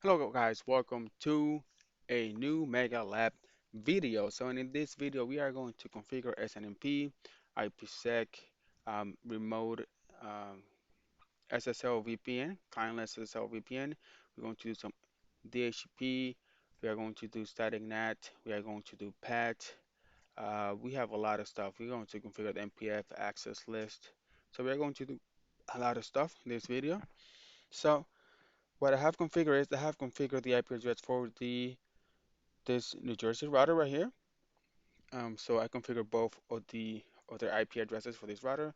Hello guys, welcome to a new MegaLab video. So in this video, we are going to configure SNMP, Ipsec, remote um, SSL VPN, clientless SSL VPN. We're going to do some DHCP. We are going to do static NAT. We are going to do PAT. We have a lot of stuff. We're going to configure the MPF access list. So we are going to do a lot of stuff in this video. So what I have configured is I have configured the IP address for this New Jersey router right here. So I configured both of the other IP addresses for this router.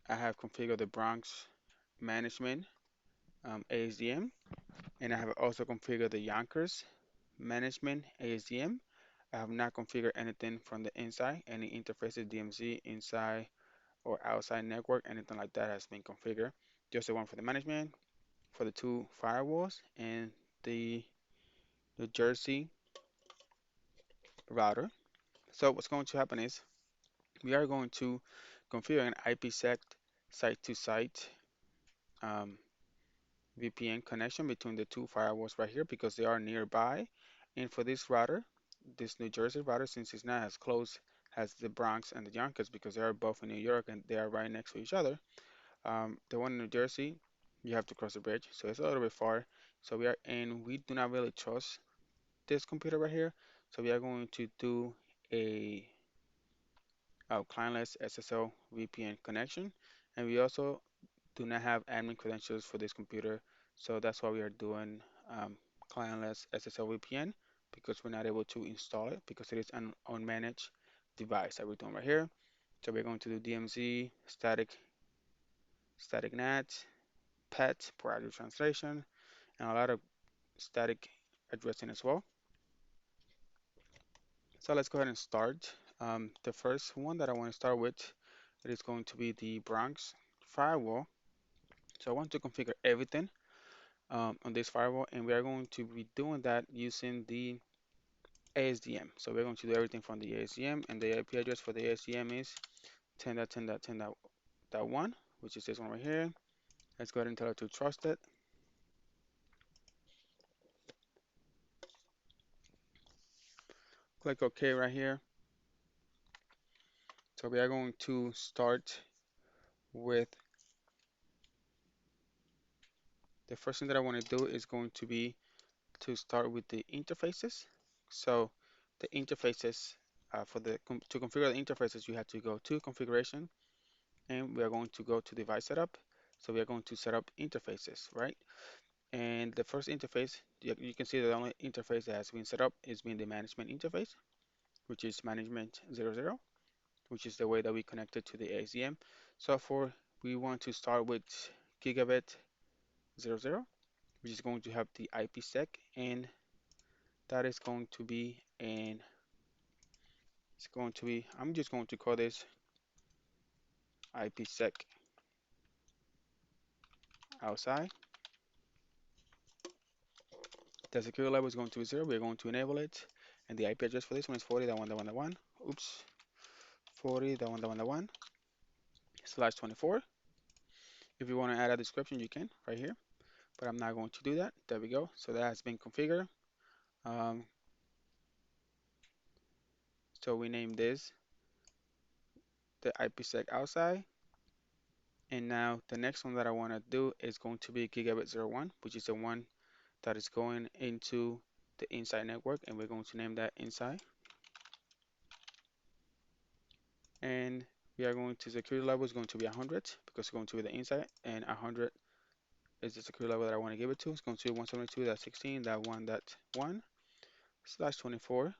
I have configured the Bronx management ASDM, and I have also configured the Yonkers management ASDM. I have not configured anything from the inside, any interfaces, DMZ, inside or outside network, anything like that has been configured. Just the one for the management, for the two firewalls, and the New Jersey router. So what's going to happen is we are going to configure an IPsec site-to-site um, VPN connection between the two firewalls right here because they are nearby. And for this router, this New Jersey router, since it's not as close as the Bronx and the Yonkers because they are both in New York and they are right next to each other. The one in New Jersey, you have to cross the bridge, so it's a little bit far. So we do not really trust this computer right here. So we are going to do a clientless SSL VPN connection, and we also do not have admin credentials for this computer, so that's why we are doing clientless SSL VPN because we're not able to install it because it is an unmanaged device that we're doing right here. So we're going to do DMZ, static NAT, PET, port address translation, and a lot of static addressing as well. So let's go ahead and start. The first one that I want to start with, it is going to be the Bronx firewall. So I want to configure everything on this firewall, and we are going to be doing that using the ASDM. So we're going to do everything from the ASDM, and the IP address for the ASDM is 10.10.10.1, which is this one right here. Let's go ahead and tell it to trust it. Click OK right here. So we are going to start with the first thing that I want to do is going to be to start with the interfaces. So the interfaces to configure the interfaces, you have to go to configuration, and we are going to go to device setup. So we are going to set up interfaces, right? And the first interface, you can see the only interface that has been set up is being the management interface, which is management 00, which is the way that we connected to the ASDM. So we want to start with gigabit 00, which is going to have the IPsec, and that is going to be I'm just going to call this IPsec outside. The security level is going to be 0. We're going to enable it. And the IP address for this one is 40.1.1.1. Oops. 40.1.1.1 slash 24. If you want to add a description, you can right here. But I'm not going to do that. There we go. So that has been configured. Um, so we name this the IPsec outside. And now the next one that I want to do is going to be gigabit 01, which is the one that is going into the inside network, and we're going to name that inside. And we are going to security level is going to be 100 because it's going to be the inside, and 100 is the security level that I want to give it to. It's going to be 172.16.1.1 slash 24.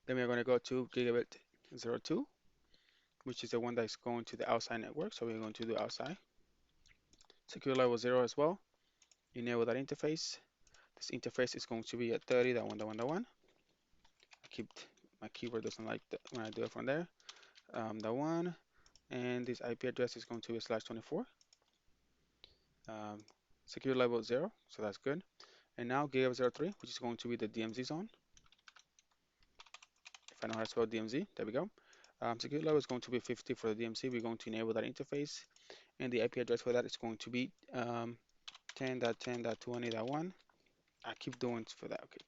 Then we're going to go to gigabit 02, which is the one that's going to the outside network. So we're going to do outside. Security level 0 as well. Enable that interface. This interface is going to be at 30.1.1.1. Keep my keyboard doesn't like that when I do it from there. The one, and this IP address is going to be slash 24. Security level 0, so that's good. And now gigabit 03, which is going to be the DMZ zone. If I know how to spell DMZ, there we go. Security level is going to be 50 for the DMZ. We're going to enable that interface. and the IP address for that is going to be 10.10.20.1. I keep doing for that. Okay,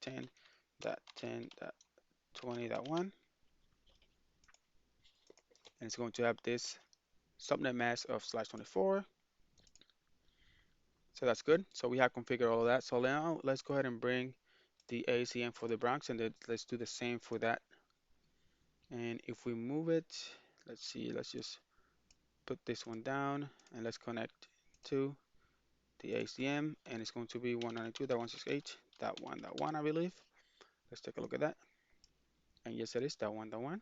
10.10.20.1, and it's going to have this subnet mask of /24. So that's good. So we have configured all of that. So now let's go ahead and bring the ASDM for the Bronx, and then let's do the same for that. And if we move it, let's see, let's just put this one down and let's connect to the ASDM, and it's going to be 192.168.1.1, I believe. Let's take a look at that. And yes, it is that one, the one.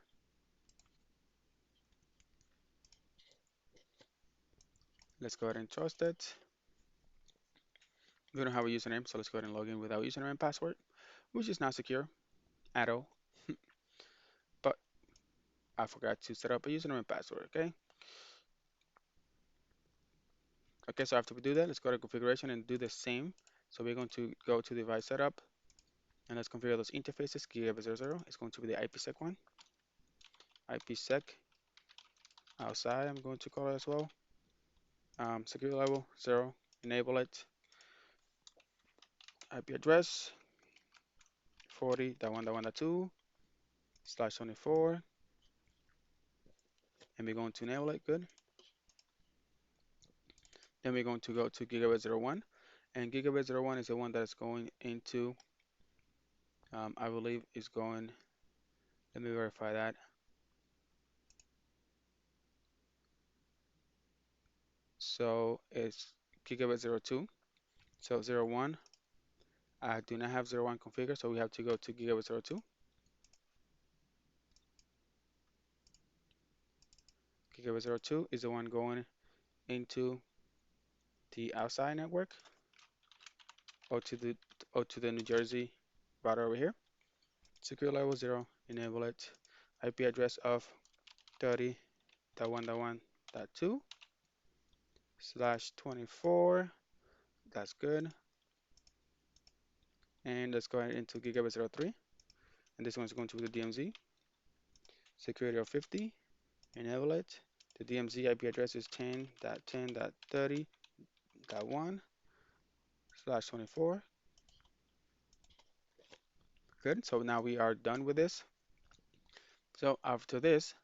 Let's go ahead and trust it. We don't have a username, so let's go ahead and log in without username and password, which is not secure at all. But I forgot to set up a username and password, okay? Okay, so after we do that, let's go to configuration and do the same. So we're going to go to device setup, and let's configure those interfaces. Gigabit 00 is going to be the IPsec one. IPsec outside, I'm going to call it as well. Security level 0, enable it. IP address 40.1.1.2/24, and we're going to enable it. Good. Then we're going to go to Gigabit 01, and Gigabit 01 is the one that's going into, I believe is going, let me verify that. So it's Gigabit 02. So 01, I do not have 01 configured, so we have to go to Gigabit 02. Gigabit 02 is the one going into the outside network, or to the New Jersey router over here. Secure level 0, enable it. IP address of 30.1.1.2/24. That's good. And let's go ahead into Gigabit 03. And this one's going to be the DMZ. Security of 50. Enable it. The DMZ IP address is 10.10.30.1/24. Good. So now we are done with this. So after this,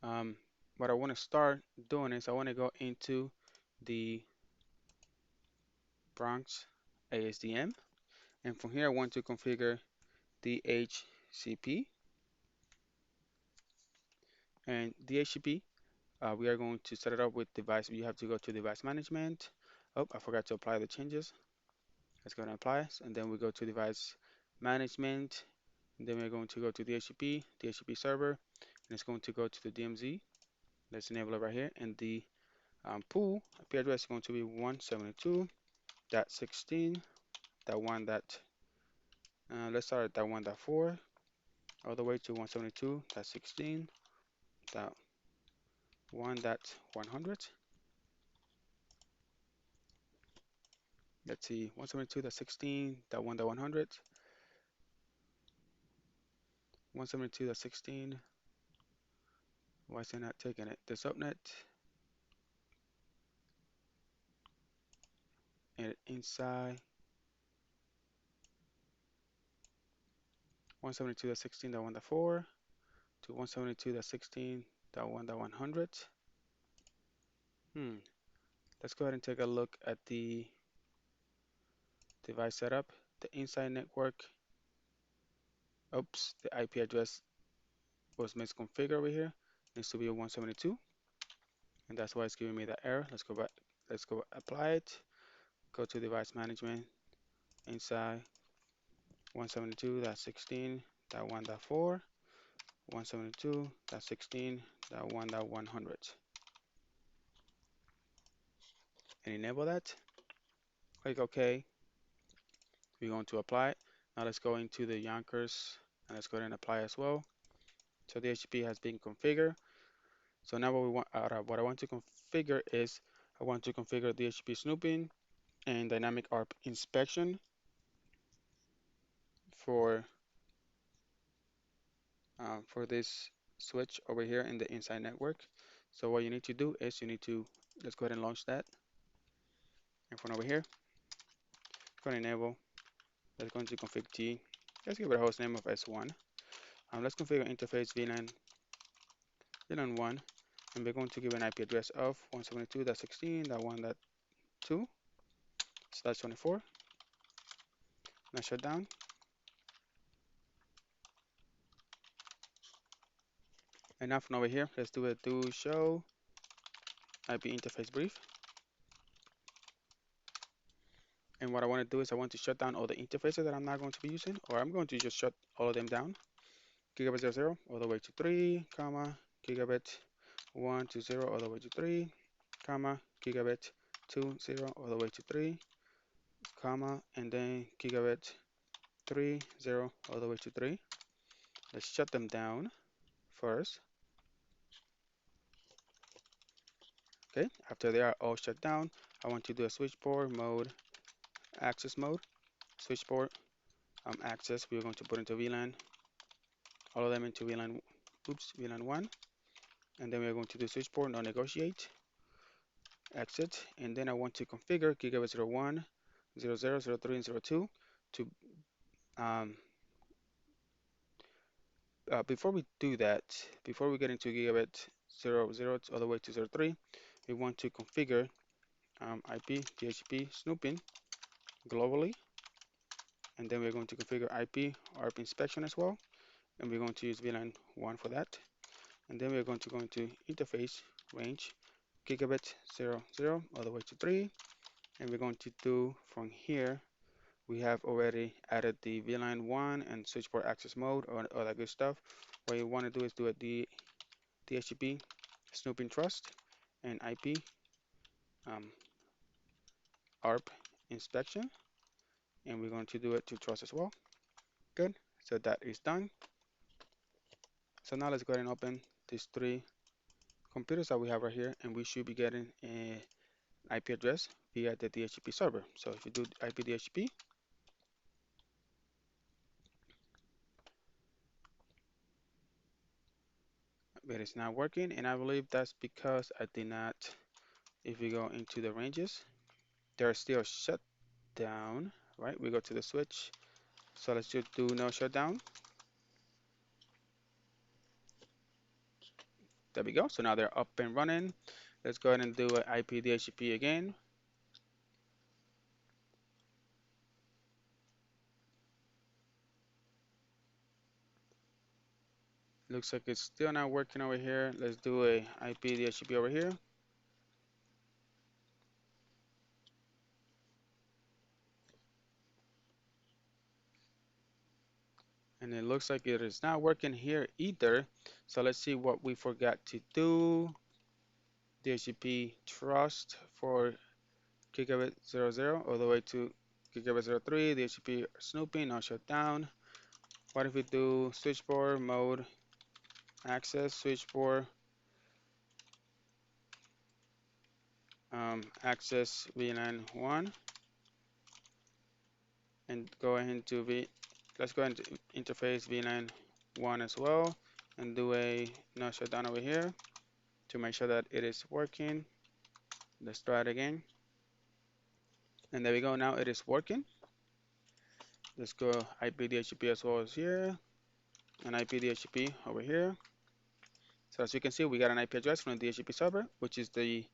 um, what I want to start doing is I want to go into the Bronx ASDM. And from here, I want to configure DHCP. And DHCP, we are going to set it up with device. You have to go to device management. Oh, I forgot to apply the changes. Let's go ahead and apply. And then we go to device management. And then we're going to go to DHCP server. And it's going to go to the DMZ. Let's enable it right here. And the pool IP address is going to be 172.16.1. Let's start at that 1.4 all the way to 172.16.1.100. Let's see, 172.16.1.100, 172.16. Why is it not taking it? The subnet and inside 172.16.1.4 to 172.16.1.100. Let's go ahead and take a look at the device setup. The inside network, oops, the IP address was misconfigured over here. Needs to be a 172, and that's why it's giving me that error. Let's go back. Let's go apply it. Go to device management. Inside 172.16.1.4, 172.16.1.100, and enable that. Click OK. We're going to apply it. Now let's go into the Yonkers and let's go ahead and apply as well. So the DHCP has been configured. So now what I want to configure is I want to configure DHCP snooping and dynamic ARP inspection for this switch over here in the inside network. So what you need to do is you need to, let's go ahead and launch that. And from over here, go ahead and enable, let's go into config T. Let's give it a host name of S1. Let's configure interface VLAN 1, and we're going to give an IP address of 172.16.1.2/24. Now shut down. And now from over here, let's do a do show IP interface brief. And what I want to do is I want to shut down all the interfaces that I'm not going to be using, or I'm going to just shut all of them down. Gigabit 00 all the way to 3, comma, gigabit 1 to 0 all the way to 3, comma, gigabit 2, 0 all the way to 3, comma, and then gigabit 3, 0 all the way to 3. Let's shut them down first. Okay, after they are all shut down, I want to do a switchboard mode, access mode, switchboard access. We're going to put into VLAN, all of them into VLAN 1, and then we're going to do switchboard no negotiate, exit, and then I want to configure gigabit 01, 00, 03, and 02 to um, before we do that, before we get into gigabit 00 all the way to 03, we want to configure IP DHCP snooping globally, and then we're going to configure IP ARP inspection as well, and we're going to use VLAN 1 for that, and then we're going to go into interface range gigabit 00 all the way to 3, and we're going to do from here, we have already added the VLAN 1 and switchboard access mode, or all that good stuff. What you want to do is do a DHCP snooping trust and IP um, ARP inspection, and we're going to do it to trust as well. Good, so that is done. So now let's go ahead and open these 3 computers that we have right here, and we should be getting an IP address via the DHCP server. So if you do IP DHCP, it is not working, and I believe that's because I did not. If we go into the ranges, they're still shut down, right? We go to the switch. So let's just do no shutdown. There we go. So now they're up and running. Let's go ahead and do an IP DHCP again. Looks like it's still not working over here. Let's do a IP DHCP over here. And it looks like it is not working here either. So let's see what we forgot to do. DHCP trust for gigabit 00 all the way to gigabit 03. DHCP snooping, no shutdown. What if we do switchboard mode access, switchboard access VLAN 1, and go ahead to let's go into interface VLAN 1 as well, and do a no shutdown over here to make sure that it is working. Let's try it again. And there we go, now it is working. Let's go IP DHCP as well as here, and IP DHCP over here. So as you can see, we got an IP address from the DHCP server, which is the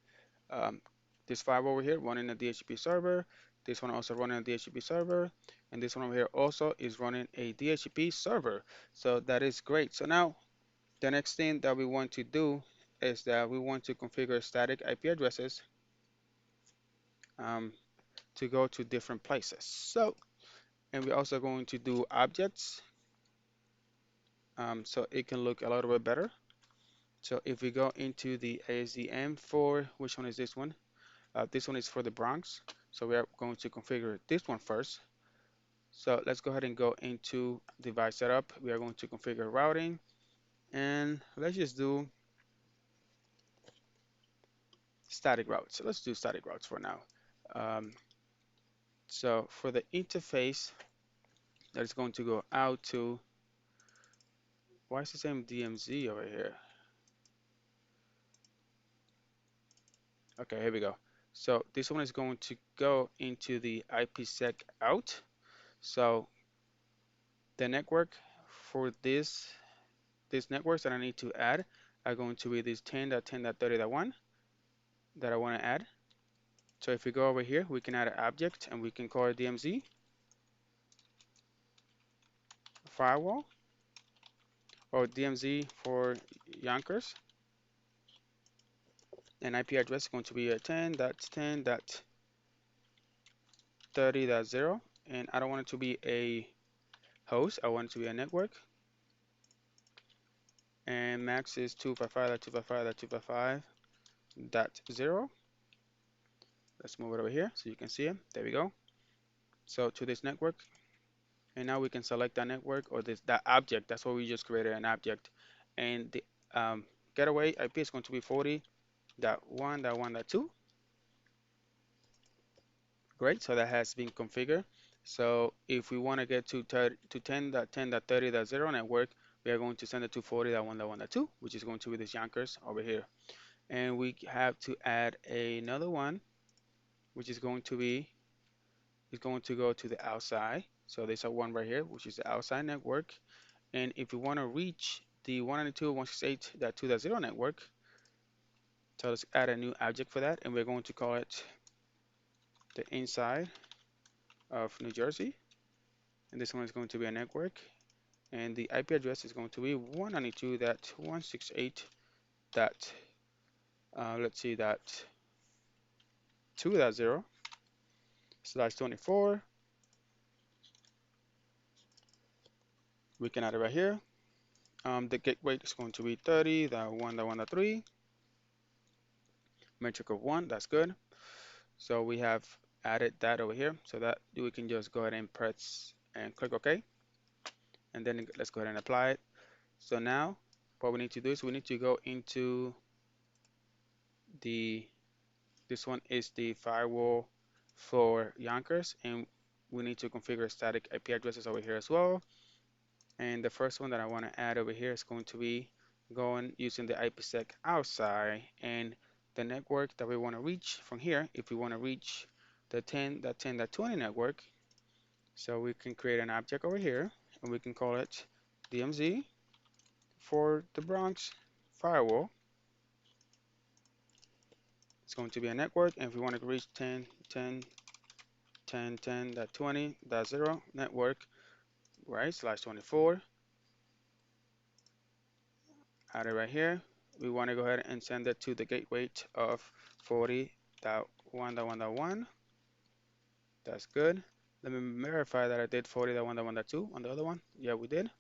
this 5 over here running a DHCP server. This one also running a DHCP server, and this one over here also is running a DHCP server. So that is great. So now the next thing that we want to do is that we want to configure static IP addresses um, to go to different places. So, and we're also going to do objects so it can look a little bit better. So if we go into the ASDM for, which one is this one? This one is for the Bronx. So we are going to configure this one first. So let's go ahead and go into device setup. We are going to configure routing, and let's just do static routes. So let's do static routes for now. Um, so for the interface, that is going to go out to, why is the same DMZ over here? Okay, here we go. So this one is going to go into the IPsec out. So the network for these networks that I need to add are going to be this 10.10.30.1 that I want to add. So if we go over here, we can add an object and we can call it DMZ firewall or DMZ for Yonkers. And IP address is going to be a 10.10.30.0. And I don't want it to be a host, I want it to be a network. And max is 255.255.255.0. Let's move it over here so you can see it. There we go. So to this network, and now we can select that network or that object. That's what we just created, an object. And the getaway IP is going to be 40.1.1.2. Great, so that has been configured. So if we want to get to 10.10.30.0 network, we are going to send it to 40.1.1.2, which is going to be this Yonkers over here. And we have to add another one, which is going to be, go to the outside. So there's a one right here, which is the outside network. And if we want to reach the 192.168.2.0 network, so let's add a new object for that, and we're going to call it the inside of New Jersey. And this one is going to be a network. And the IP address is going to be 192.168. Let's see, that 2.0/24. We can add it right here. The gateway is going to be 30.1.1.3. Metric of 1, that's good. So we have added that over here. So that we can just go ahead and press and click OK. And then let's go ahead and apply it. So now what we need to do is we need to go into this one is the firewall for Yonkers, and we need to configure static IP addresses over here as well. And the first one that I want to add over here is going to be going using the IPsec outside, and the network that we want to reach from here, if we want to reach the 10.10.20 network, so we can create an object over here and we can call it DMZ for the Bronx firewall. It's going to be a network, and if we want to reach 10.10.10.20.0 network, right, /24, add it right here. We want to go ahead and send it to the gateway of 40.1.1.1. That's good. Let me verify that I did 40.1.1.2 on the other one. Yeah, we did.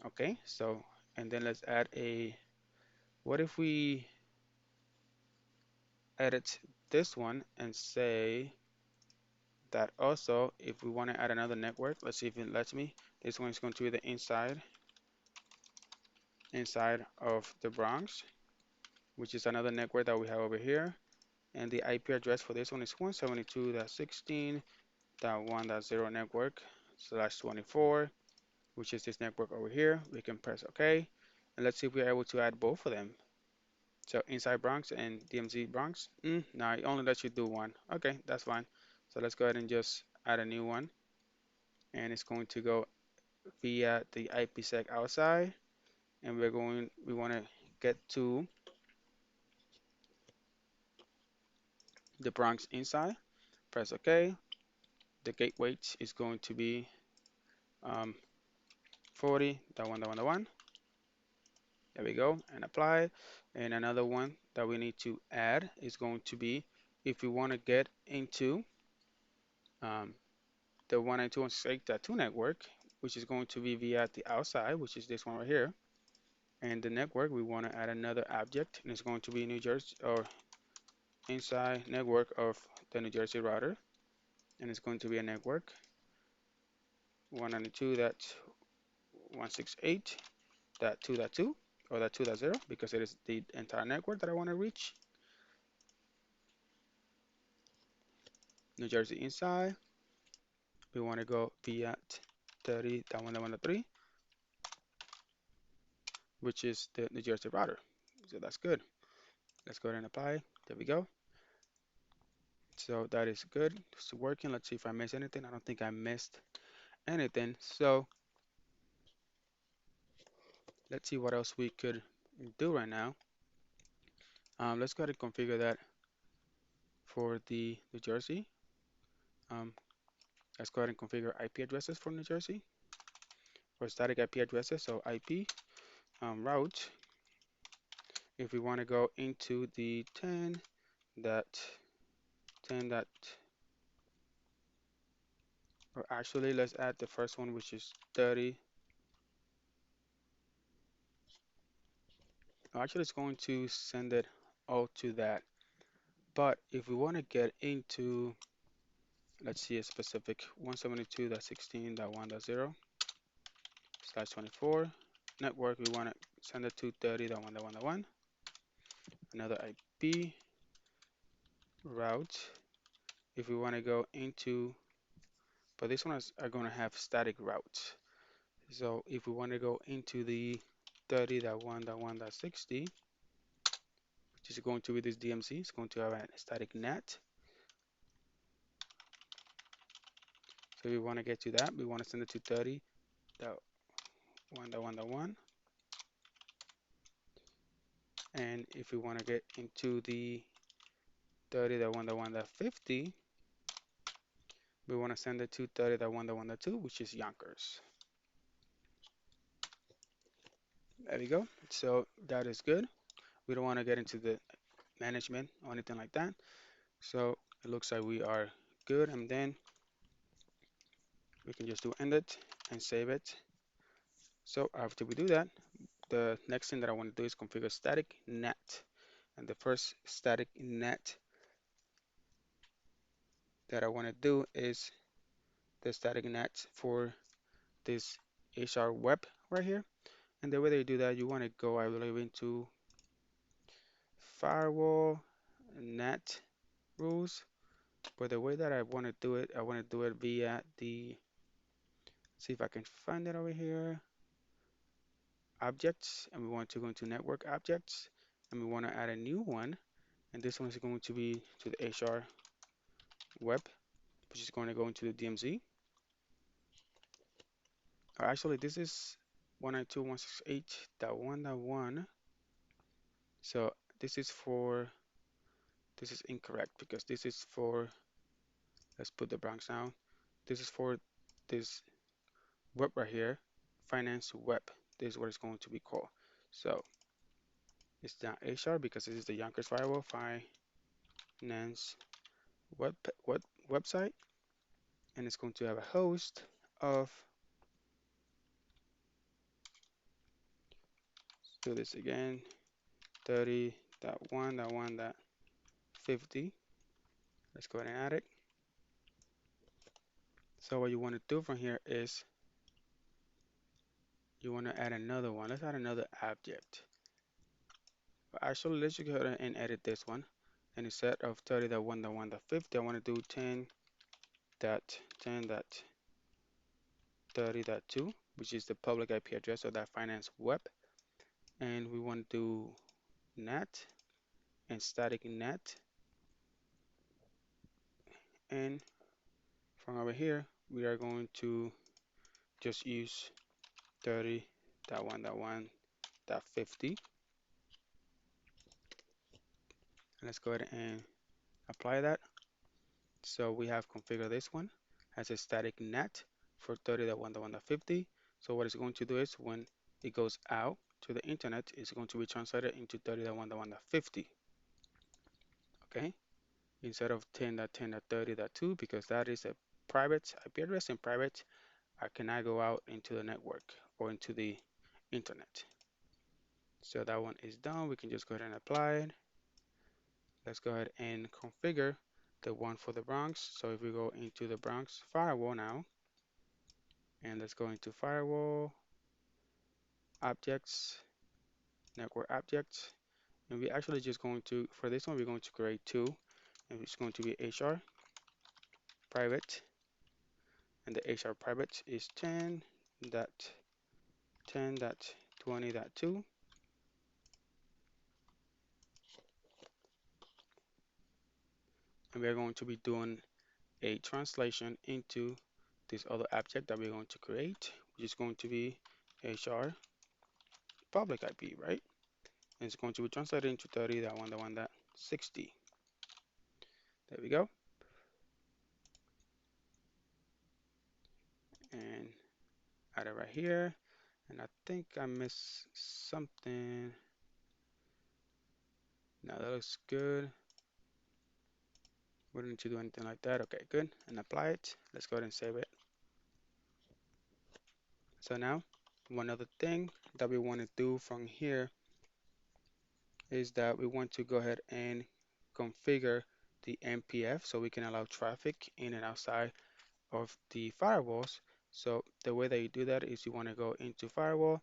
Okay, so, and then let's add a, what if we edit this one and say that also, if we want to add another network, let's see if it lets me. This one is going to be the inside of the Bronx, which is another network that we have over here. And the IP address for this one is 172.16.1.0 network /24, which is this network over here. We can press OK. And let's see if we're able to add both of them. So inside Bronx and DMZ Bronx. No, it only lets you do one. Okay, that's fine. So let's go ahead and just add a new one. And it's going to go via the IPsec outside. And we want to get to the Bronx inside. Press OK. The gateway is going to be 40.1.1.1. There we go, and apply. And another one that we need to add is going to be if we want to get into the 192.168.2 network, which is going to be via the outside, which is this one right here. And the network, we want to add another object, and it's going to be New Jersey or inside network of the New Jersey router, and it's going to be a network 192.168.2.2 or that 2.0 because it is the entire network that I want to reach. New Jersey inside, we want to go via 30.1.1.3, which is the New Jersey router. So that's good. Let's go ahead and apply. There we go. So that is good. It's working. Let's see if I missed anything. I don't think I missed anything. So let's see what else we could do right now. Let's go ahead and configure that for the New Jersey. Um, let's go ahead and configure IP addresses for New Jersey or static IP addresses. So IP route. If we want to go into the 10 dot 10 dot, or actually let's add the first one, which is 30. Actually, it's going to send it all to that. But if we want to get into, let's see, a specific 172.16.1.0/24 network, we want to send it to 30.1.1.1. Another IP route. If we want to go into, but these ones are going to have static routes. So if we want to go into the 30.1.1.60, which is going to be this DMZ, it's going to have a static NAT. So we want to get to that. We want to send it to 30.1.1.1. And if we want to get into the 30.1.1.50, we want to send it to 30.1.1.2, which is Yonkers. There we go. So that is good. We don't want to get into the management or anything like that. So it looks like we are good. And then we can just do end it and save it. So after we do that, the next thing that I want to do is configure static NAT. And the first static NAT that I want to do is the static NAT for this HR web right here. And the way that you do that, you want to go, I believe, into firewall NAT rules. But the way that I want to do it, I want to do it via the, see if I can find it over here, objects. And we want to go into network objects. And we want to add a new one. And this one is going to be to the HR web, which is going to go into the DMZ. Or actually, this is 192.168.1.1. So this is for, this is incorrect because this is for, let's put the Bronx down. This is for this web right here, finance web. This is what it's going to be called. So it's not HR because this is the Yonkers firewall finance web, website, and it's going to have a host of, let's do this again, 30.1.1.50. Let's go ahead and add it. So what you want to do from here is you want to add another one. Let's add another object. But actually, let's just go ahead and edit this one. And instead of 30.1.1.50, I want to do 10.10.30.2, which is the public IP address of that finance web. And we want to do NAT and static NAT. And from over here, we are going to just use 30.1.1.50. Let's go ahead and apply that. So we have configured this one as a static NAT for 30.1.1.50. So what it's going to do is when it goes out to the internet, it's going to be translated into 30.1.1.50. Okay, instead of 10.10.30.2, because that is a private IP address, and private, I cannot go out into the network or into the internet. So that one is done. We can just go ahead and apply it. Let's go ahead and configure the one for the Bronx. So if we go into the Bronx firewall now, and let's go into firewall, objects, network objects, and we're actually just going to, for this one, we're going to create two, and it's going to be HR private, and the HR private is 10.10.20.2. and we are going to be doing a translation into this other object that we're going to create, which is going to be HR public IP, right? And it's going to be translated into 30.1.1.60. There we go. And add it right here. And I think I missed something. Now that looks good. We don't need to do anything like that. Okay, good. And apply it. Let's go ahead and save it. So now, one other thing that we want to do from here is that we want to go ahead and configure the MPF so we can allow traffic in and outside of the firewalls. So the way that you do that is you want to go into firewall,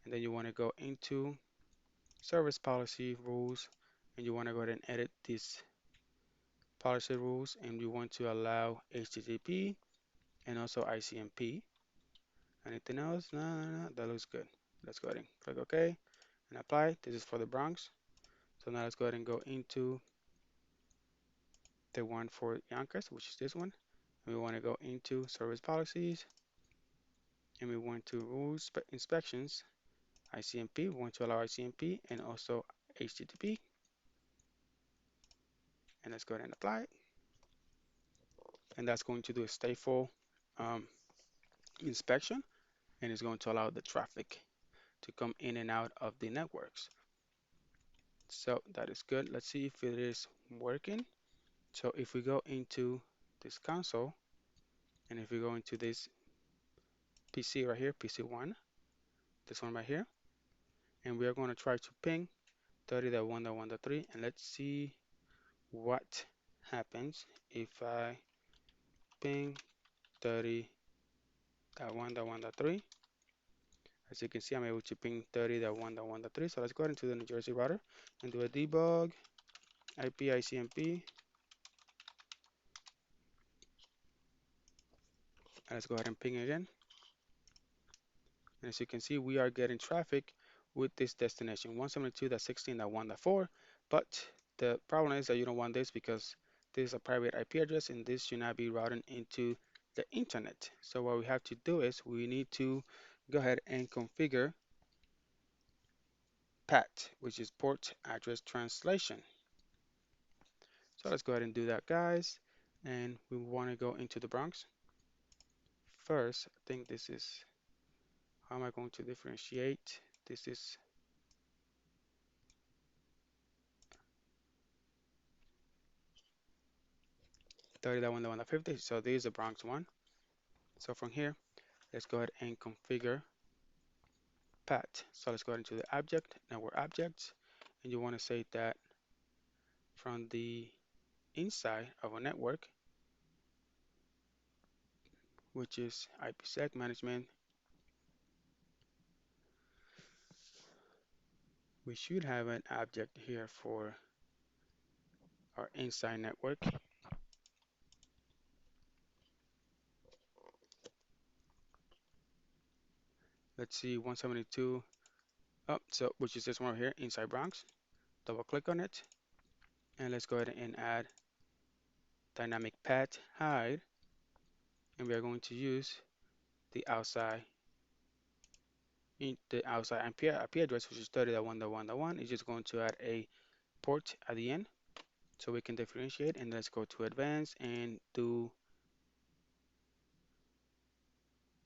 and then you want to go into service policy rules, and you want to go ahead and edit these policy rules, and you want to allow HTTP and also ICMP. Anything else? No, no, no, that looks good. Let's go ahead and click OK and apply. This is for the Bronx. So now let's go ahead and go into the one for Yonkers, which is this one. And we want to go into service policies, and we want to rules inspections, ICMP. We want to allow ICMP and also HTTP. And let's go ahead and apply it. And that's going to do a stateful inspection, and it's going to allow the traffic to come in and out of the networks. So that is good. Let's see if it is working. So if we go into this console, and if we go into this PC right here, PC1, this one right here, and we are going to try to ping 30.1.1.3, and let's see what happens if I ping 30.1.1.3. As you can see, I'm able to ping 30.1.1.3. So let's go ahead into the New Jersey router and do a debug IP ICMP. And let's go ahead and ping again. And as you can see, we are getting traffic with this destination 172.16.1.4. But the problem is that you don't want this because this is a private IP address and this should not be routing into the internet. So what we have to do is we need to go ahead and configure PAT, which is port address translation. So let's go ahead and do that, guys. And we want to go into the Bronx. First, I think this is, how am I going to differentiate? This is 30.1.1.50. So this is the Bronx one. So from here, let's go ahead and configure PAT. So let's go ahead into the object, network objects, and you want to say that from the inside of a network, which is IPsec management, we should have an object here for our inside network. Let's see, 172. Oh, so which is this one right here, inside Bronx. Double click on it, and let's go ahead and add dynamic path hide, and we are going to use the outside IP address, which is 30.1.1.1. It's just going to add a port at the end, so we can differentiate. And let's go to advanced and do.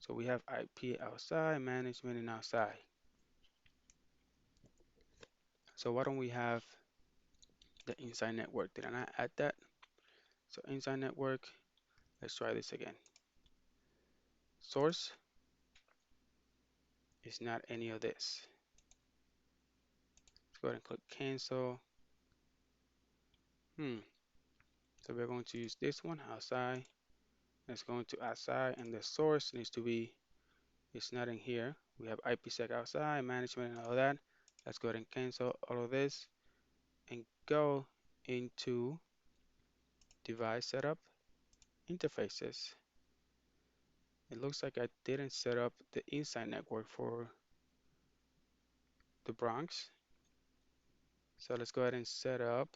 So we have IP outside, management, and outside. So why don't we have the inside network? Did I not add that? So inside network, let's try this again. Source is not any of this. Let's go ahead and click cancel. So we're going to use this one, outside. Let's go into outside, and the source needs to be, it's not in here. We have IPsec outside, management, and all that. Let's go ahead and cancel all of this and go into device setup, interfaces. It looks like I didn't set up the inside network for the Bronx. So let's go ahead and set up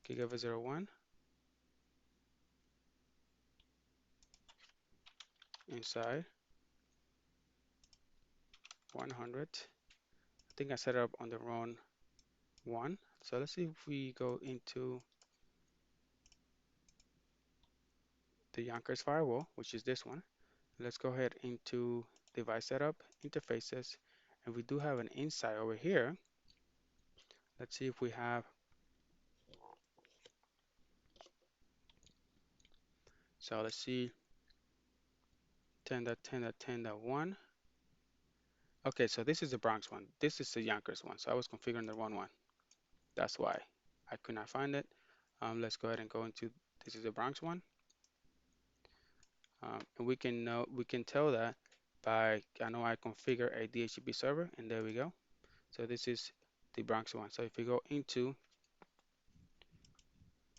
Gigabit 01. inside 100. I think I set it up on the wrong one. So let's see if we go into the Yonkers firewall, which is this one. Let's go ahead into device setup, interfaces, and we do have an inside over here. Let's see if we have, so let's see 10.10.10.1. Okay, so this is the Bronx one. This is the Yonkers one. So I was configuring the wrong one. That's why I could not find it. Let's go ahead and go into, this is the Bronx one. And we can tell that by, I know I configure a DHCP server, and there we go. So this is the Bronx one. So if we go into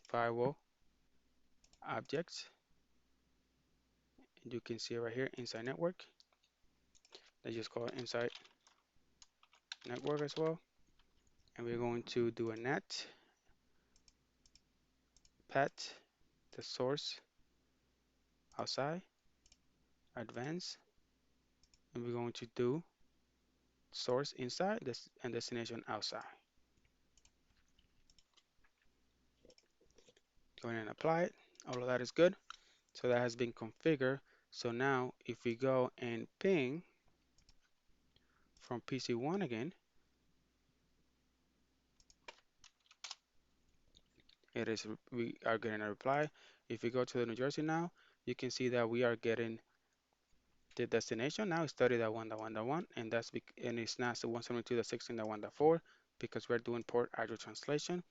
firewall objects, and you can see right here inside network. Let's just call it inside network as well. And we're going to do a NAT pat, the source outside, advanced, and we're going to do source inside this and destination outside. Go ahead and apply it. All of that is good. So that has been configured. So now if we go and ping from PC1 again, we are getting a reply. If we go to the New Jersey now, you can see that we are getting the destination now is 30.1.1.1, and and it's not 172.16.1.4 because we're doing port address translation.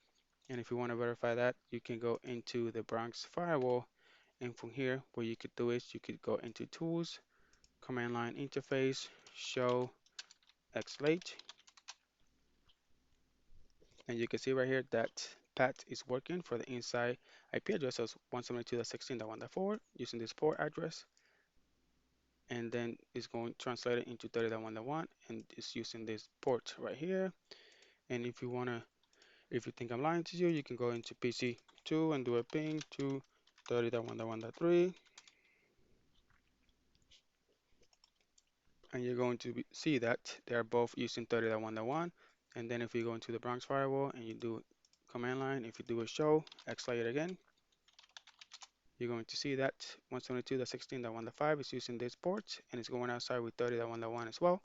And if you want to verify that, you can go into the Bronx firewall, and from here, what you could do is you could go into tools, command line interface, show xlate, and you can see right here that path is working for the inside IP address of 172.16.1.4 using this port address, and then it's going to translate it into 30.1.1, and it's using this port right here. And if you wanna, if you think I'm lying to you, you can go into PC2 and do a ping to 30.1.1.3, and you're going to see that they are both using 30.1.1. And then if you go into the Bronx firewall and you do command line, if you do a show xlate again, you're going to see that 172.16.1.5 is using this port, and it's going outside with 30.1.1 as well,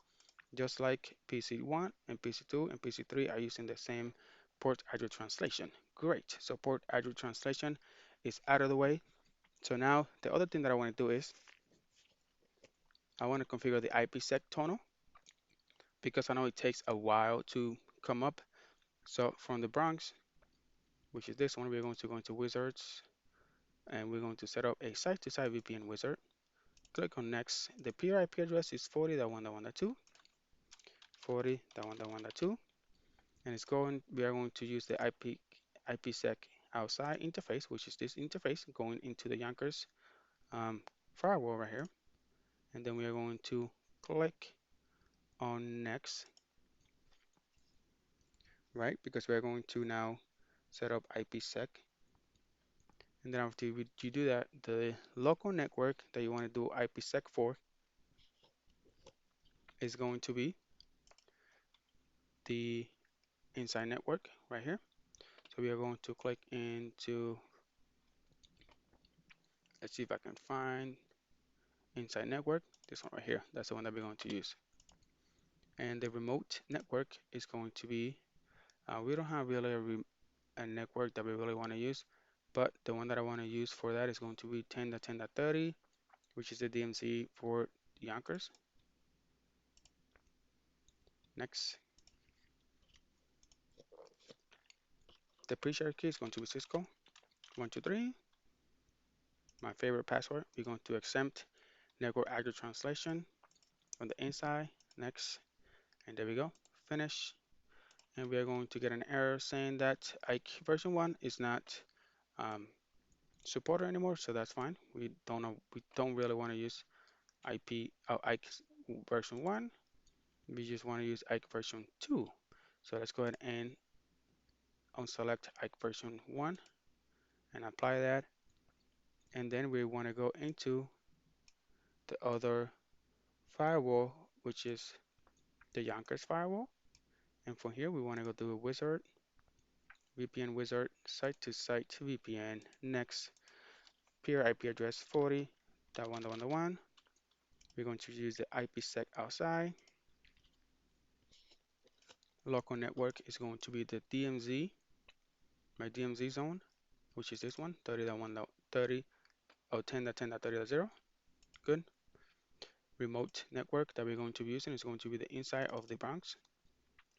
just like PC1 and PC2 and PC3 are using the same port address translation. Great. So port address translation is out of the way. So now the other thing that I want to do is I want to configure the IPsec tunnel because I know it takes a while to come up. So from the Bronx, which is this one, we're going to go into wizards, and we're going to set up a site-to-site VPN wizard. Click on next. The peer IP address is 40.1.1.2, 40.1.1.2, and we are going to use the IPsec outside interface, which is this interface going into the Yonkers firewall right here. And then we are going to click on next, right? Because we're going to now set up IPsec. And then after you do that, the local network that you want to do IPsec for is going to be the inside network right here. So we are going to click into, let's see if I can find inside network, this one right here. That's the one that we're going to use. And the remote network is going to be, we don't have really a network that we really want to use, but the one that I want to use for that is going to be 10.10.30, which is the DMZ for Yonkers. Next. The pre-share key is going to be Cisco 123. My favorite password. We're going to exempt network address translation on the inside. Next. And there we go. Finish. And we are going to get an error saying that IKE version 1 is not supported anymore, so that's fine. We don't really want to use IKE version 1. We just want to use IKE version 2. So let's go ahead and unselect IKE version 1 and apply that. And then we want to go into the other firewall, which is the Yonkers firewall. And from here, we want to go to a wizard, VPN wizard, site-to-site VPN. Next, peer IP address 40.1.1.1. We're going to use the Ipsec outside. Local network is going to be the DMZ, my DMZ zone, which is this one, 30.1.30, oh, 10.10.30.0. Good. Remote network that we're going to be using is going to be the inside of the Bronx,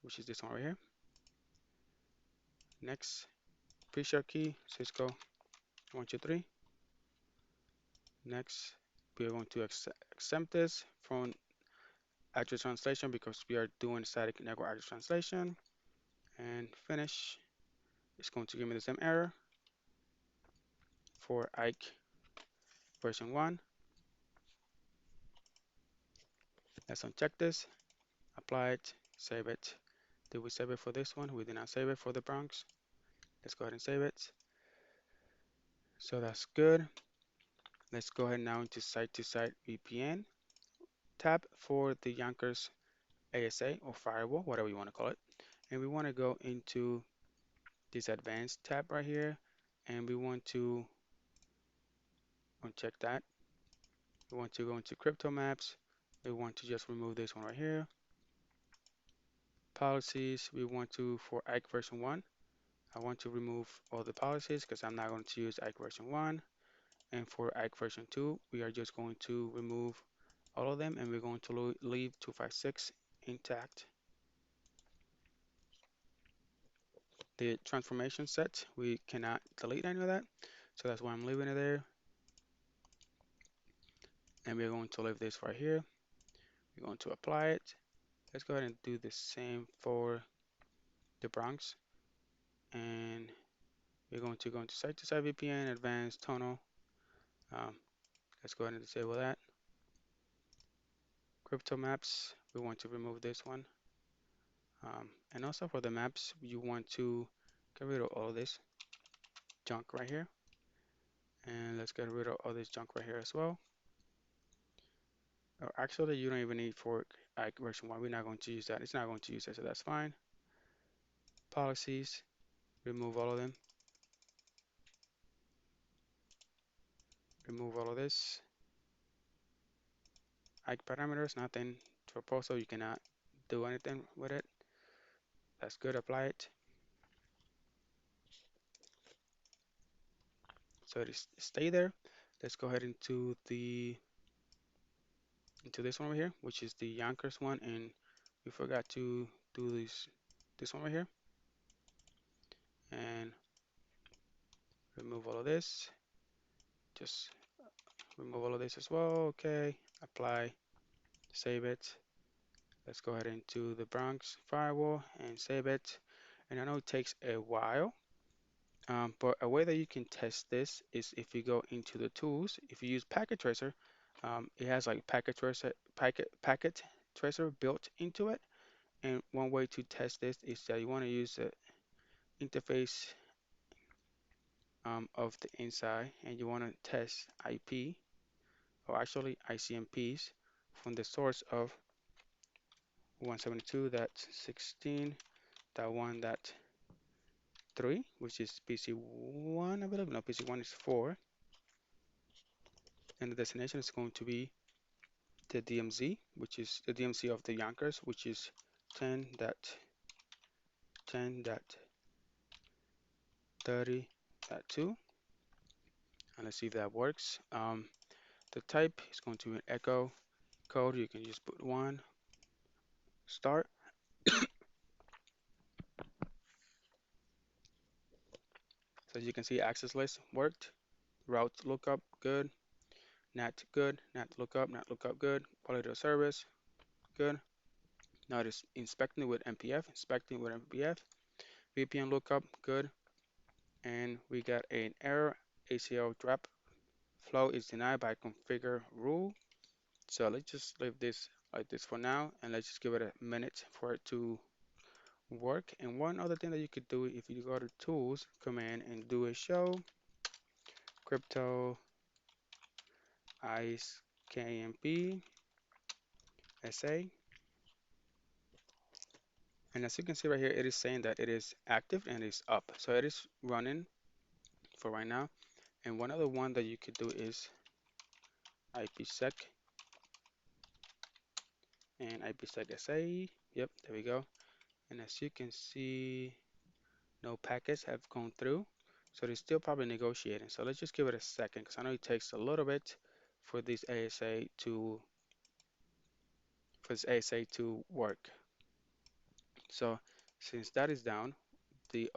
which is this one right here. Next, pre-share key, Cisco 123. Next, we are going to exempt this from address translation because we are doing static network address translation. And finish. It's going to give me the same error for Ike version 1. Let's uncheck this, apply it, save it. Did we save it for this one? We did not save it for the Bronx. Let's go ahead and save it. So that's good. Let's go ahead now into site-to-site VPN tab for the Yonkers ASA or firewall, whatever you want to call it. And we want to go into this advanced tab right here, and we want to uncheck that. We want to go into crypto maps. We want to just remove this one right here. Policies, we want to, for Ike version 1, I want to remove all the policies because I'm not going to use Ike version 1. And for Ike version 2, we are just going to remove all of them, and we're going to leave 256 intact. The transformation set, we cannot delete any of that, so that's why I'm leaving it there. And we're going to leave this right here. We're going to apply it. Let's go ahead and do the same for the Bronx. And we're going to go into site-to-site VPN, advanced tunnel. Let's go ahead and disable that. Crypto maps, we want to remove this one. And also for the maps, you want to get rid of all this junk right here. And let's get rid of all this junk right here as well. Or actually, you don't even need for Ike version 1. We're not going to use that. It's not going to use it, so that's fine. Policies, remove all of them. Remove all of this. Ike parameters, nothing to propose, so you cannot do anything with it. That's good, apply it. So it is stay there. Let's go ahead into this one over here, which is the Yonkers one, and we forgot to do this one right here. And remove all of this. Just remove all of this as well. Okay, apply, save it. Let's go ahead into the Bronx firewall and save it. And I know it takes a while, but a way that you can test this is if you go into the tools. If you use Packet Tracer, it has like packet tracer built into it. And one way to test this is that you want to use the interface of the inside, and you want to test IP, or actually ICMPs, from the source of 172.16.1.3, which is PC1, I believe. No, PC1 is 4, and the destination is going to be the DMZ, which is the DMZ of the Yonkers, which is 10.10.30.2. And let's see if that works. The type is going to be an echo code. You can just put 1, start. So as you can see, access list worked. Route lookup, good. NAT, good. NAT lookup, good. Quality of service, good. Now it is inspecting with MPF, VPN lookup, good. And we got an error. ACL drop flow is denied by configure rule. So let's just leave this like this for now, and let's just give it a minute for it to work. And one other thing that you could do, if you go to tools command and do a show crypto ice KMP SA. And as you can see right here, it is saying that it is active and is up. So it is running for right now. And one other one that you could do is IPsec and IPsec SA. Yep, there we go. And as you can see, no packets have gone through. So it's still probably negotiating. So let's just give it a second because I know it takes a little bit for this ASA to work. So since that is down, the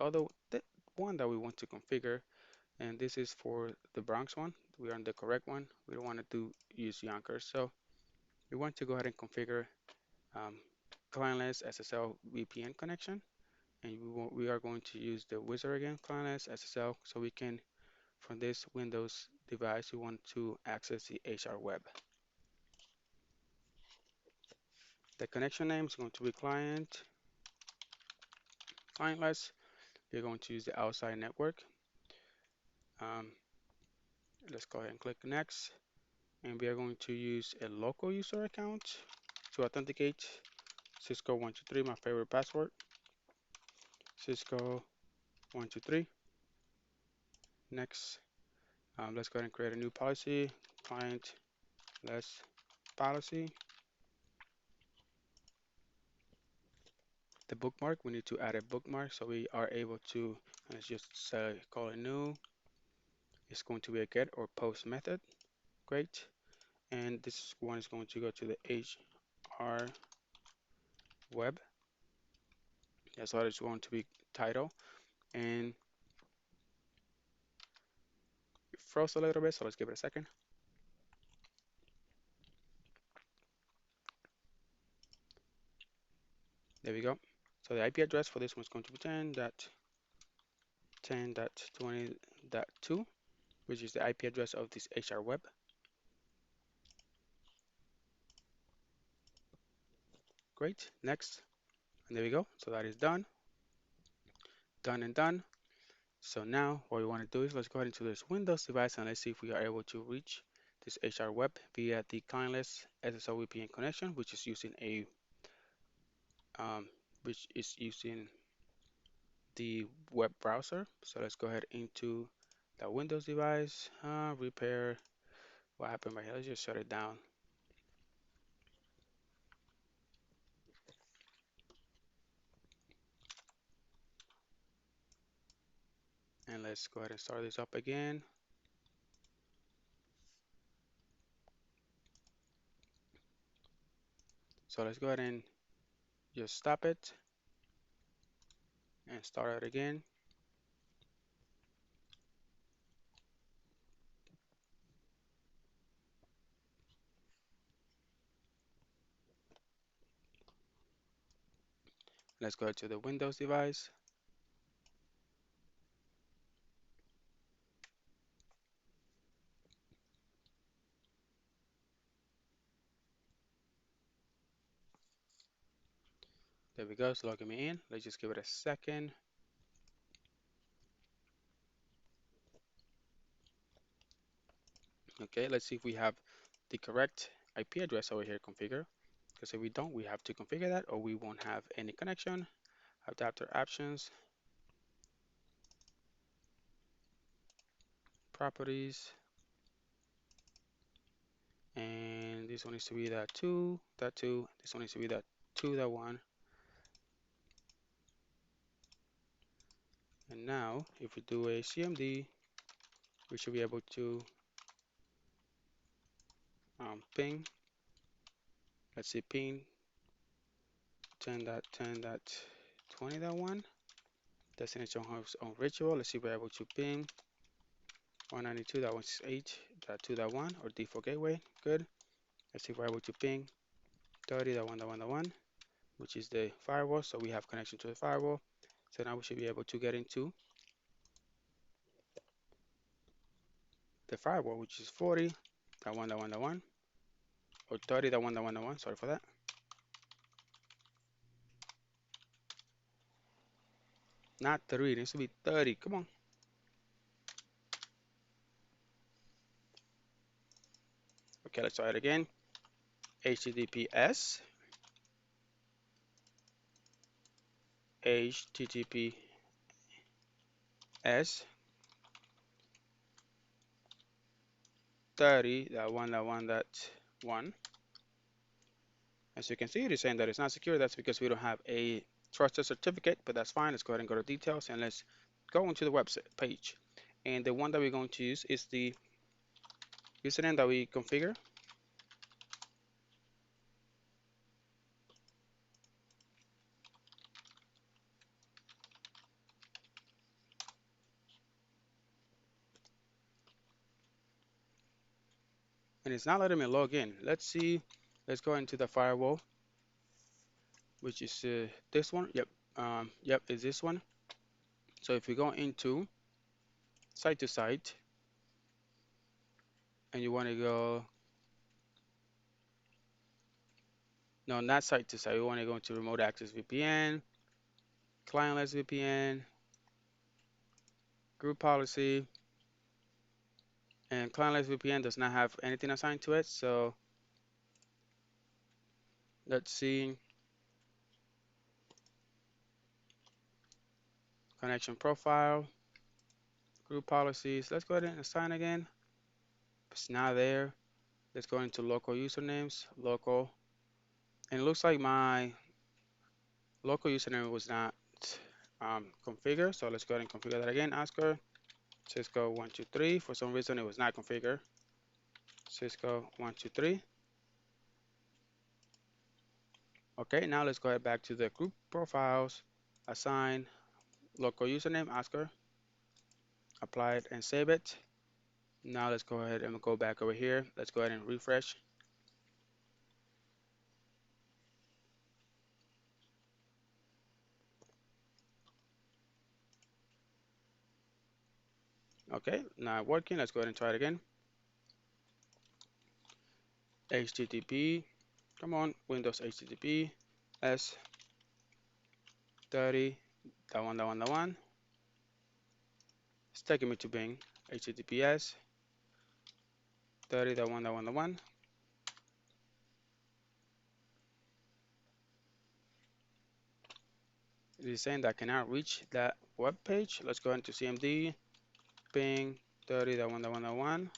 one that we want to configure, and this is for the Bronx one, we are on the correct one. We don't want to use Yonkers. So we want to go ahead and configure um, Clientless SSL VPN connection. And we are going to use the wizard again, Clientless SSL, so we can, from this Windows device, we want to access the HR web. The connection name is going to be clientless. We're going to use the outside network. Um, let's go ahead and click next. And we are going to use a local user account to authenticate. Cisco 123, my favorite password. Cisco 123. Next, let's go ahead and create a new policy. Clientless policy. The bookmark, we need to add a bookmark so we are able to, let's just say, call it new. It's going to be a get or post method. Great. And this one is going to go to the HR web. That's what it's going to be title. And it froze a little bit, so let's give it a second. There we go. So the IP address for this one is going to be 10.10.20.2, which is the IP address of this HR web. Great. Next. And there we go. So that is done. Done and done. So now what we want to do is let's go ahead into this Windows device and let's see if we are able to reach this HR web via the Clientless SSL VPN connection, which is using the web browser. So let's go ahead into the Windows device, repair. What happened right here? Let's just shut it down. And let's go ahead and start this up again. So let's go ahead and just stop it and start it again. Let's go to the Windows device. There we go, it's logging me in. Let's just give it a second. Okay, let's see if we have the correct IP address over here configured. Because if we don't, we have to configure that or we won't have any connection. Adapter options, properties, and this one needs to be that 2, this one needs to be that 2, that 1. And now, if we do a CMD, we should be able to ping, let's see, ping 10.10.20.1. Destination host on ritual. Let's see if we're able to ping 192.168.2.1 or default gateway. Good. Let's see if we're able to ping 30.1.1.1, which is the firewall. So we have connection to the firewall. So now we should be able to get into the firewall, which is 40.1.1.1 or 30.1.1.1. Sorry for that. Not 3. It needs to be 30. Come on. Okay, let's try it again. HTTPS, HTTPS 30.1.1.1. As you can see, it is saying that it's not secure. That's because we don't have a trusted certificate, but that's fine. Let's go ahead and go to details and let's go into the website page. And the one that we're going to use is the username that we configure. And it's not letting me log in. Let's see. Let's go into the firewall, which is this one. Yep. Yep, is this one. So if we go into site to site and you want to go, no, not site to site. We want to go into remote access VPN, clientless VPN, group policy, and clientless VPN does not have anything assigned to it. So let's see, connection profile, group policies. Let's go ahead and assign again. It's not there. Let's go into local usernames, local. And it looks like my local username was not configured. So let's go ahead and configure that again. Oscar, Cisco 123. For some reason, it was not configured. Cisco 123. Okay, now let's go ahead back to the group profiles, assign local username, Oscar, apply it and save it. Now let's go ahead and go back over here. Let's go ahead and refresh. Okay, not working. Let's go ahead and try it again. HTTP, come on, Windows HTTP S 30.1.1.1. It's taking me to Bing. HTTPS 30.1.1.1. It is saying that I cannot reach that web page. Let's go into CMD, Bing 30.1.1.1.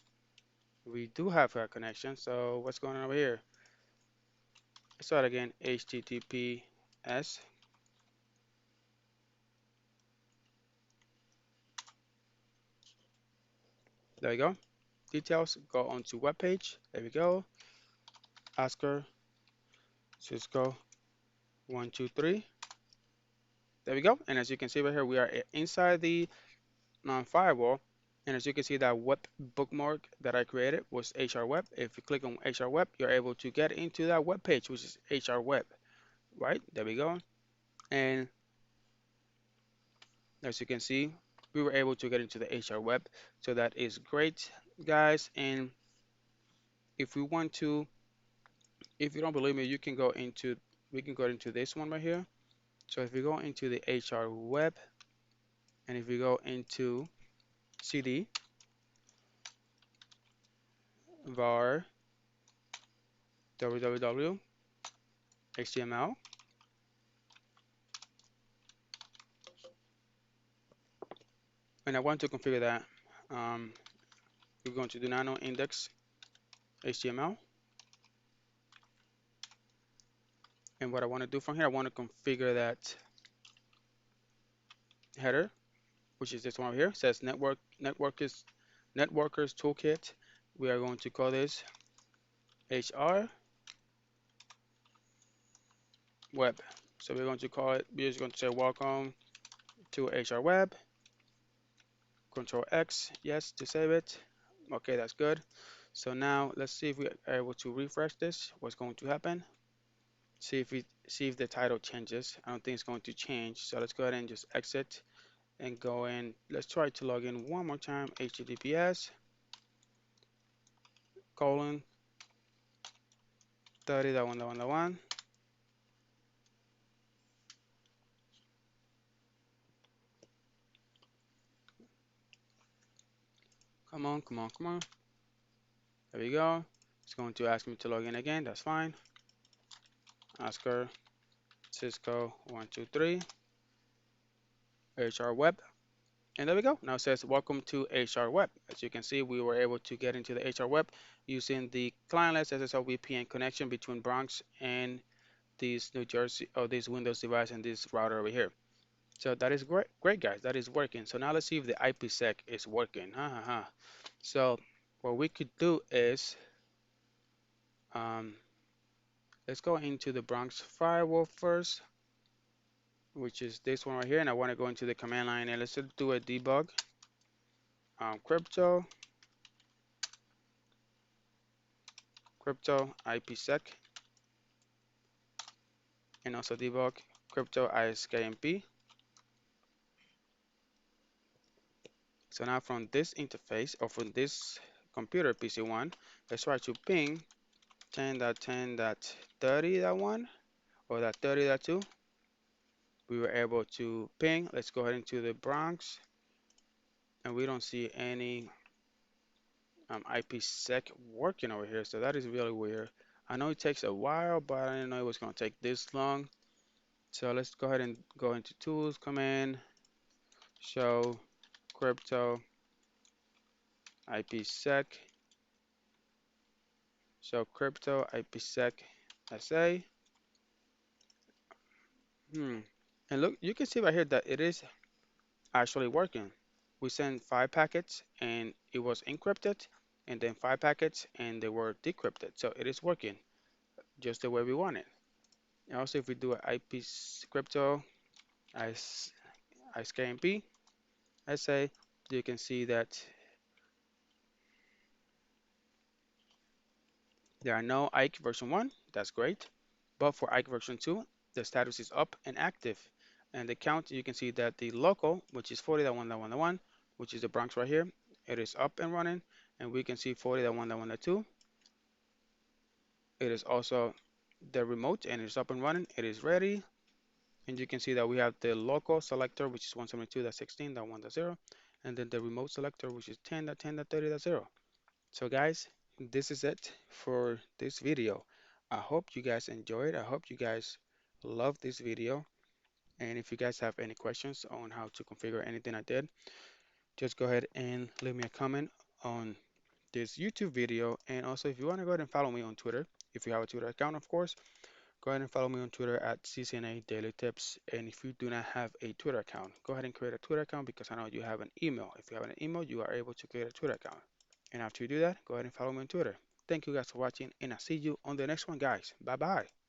We do have a connection, so what's going on over here? Let's start again, HTTPS. There we go. Details, go on to web page. There we go. Oscar, Cisco 123. There we go. And as you can see right here, we are inside the firewall. And as you can see, that web bookmark that I created was HR Web. If you click on HR Web, you're able to get into that web page, which is HR Web. Right? There we go. And as you can see, we were able to get into the HR Web. So that is great, guys. And if we want to, if you don't believe me, you can go into, we can go into this one right here. So if we go into the HR Web, and if we go into CD, var www HTML, and I want to configure that. We're going to do nano index HTML, and what I want to do from here, I want to configure that header, which is this one over here. It says networkers toolkit. We are going to call this HR Web. So we're going to call it. We're just going to say welcome to HR Web. Control X, yes, to save it. Okay, that's good. So now let's see if we are able to refresh this. What's going to happen? See if the title changes. I don't think it's going to change. So let's go ahead and just exit and go in. Let's try to log in one more time. HTTPS colon 30.1.1.1. Come on, come on, come on. There we go. It's going to ask me to log in again. That's fine. Oscar Cisco 123 HR Web. And there we go. Now it says welcome to HR Web. As you can see, we were able to get into the HR Web using the clientless SSL VPN connection between Bronx and this New Jersey or this Windows device and this router over here. So that is great guys. That is working. So now let's see if the IPsec is working. So what we could do is um, let's go into the Bronx firewall first, which is this one right here, and I want to go into the command line and let's just do a debug crypto IPsec and also debug crypto ISKMP. So now from this interface or from this computer PC1, let's try to ping 10.10.30.1 or that 30.2. We were able to ping. Let's go ahead into the Bronx, and we don't see any IPsec working over here, so that is really weird. I know it takes a while, but I didn't know it was going to take this long. So let's go ahead and go into tools, command, show crypto IPsec, show crypto IPsec SA. And look, you can see right here that it is actually working. We sent 5 packets and it was encrypted, and then 5 packets and they were decrypted. So it is working just the way we want it. And also, if we do an IP crypto as ISKMP SA, you can see that there are no IKE version 1. That's great. But for IKE version 2, the status is up and active. And the count, you can see that the local, which is 40.1.1.1, which is the Bronx right here, it is up and running. And we can see 40.1.1.2. It is also the remote and it's up and running. It is ready. And you can see that we have the local selector, which is 172.16.1.0, and then the remote selector, which is 10.10.30.0. So guys, this is it for this video. I hope you guys enjoyed. I hope you guys love this video. And if you guys have any questions on how to configure anything I did, just go ahead and leave me a comment on this YouTube video. And also, if you want to go ahead and follow me on Twitter, if you have a Twitter account, of course, go ahead and follow me on Twitter at CCNA Daily Tips. And if you do not have a Twitter account, go ahead and create a Twitter account because I know you have an email. If you have an email, you are able to create a Twitter account. And after you do that, go ahead and follow me on Twitter. Thank you guys for watching, and I'll see you on the next one, guys. Bye bye.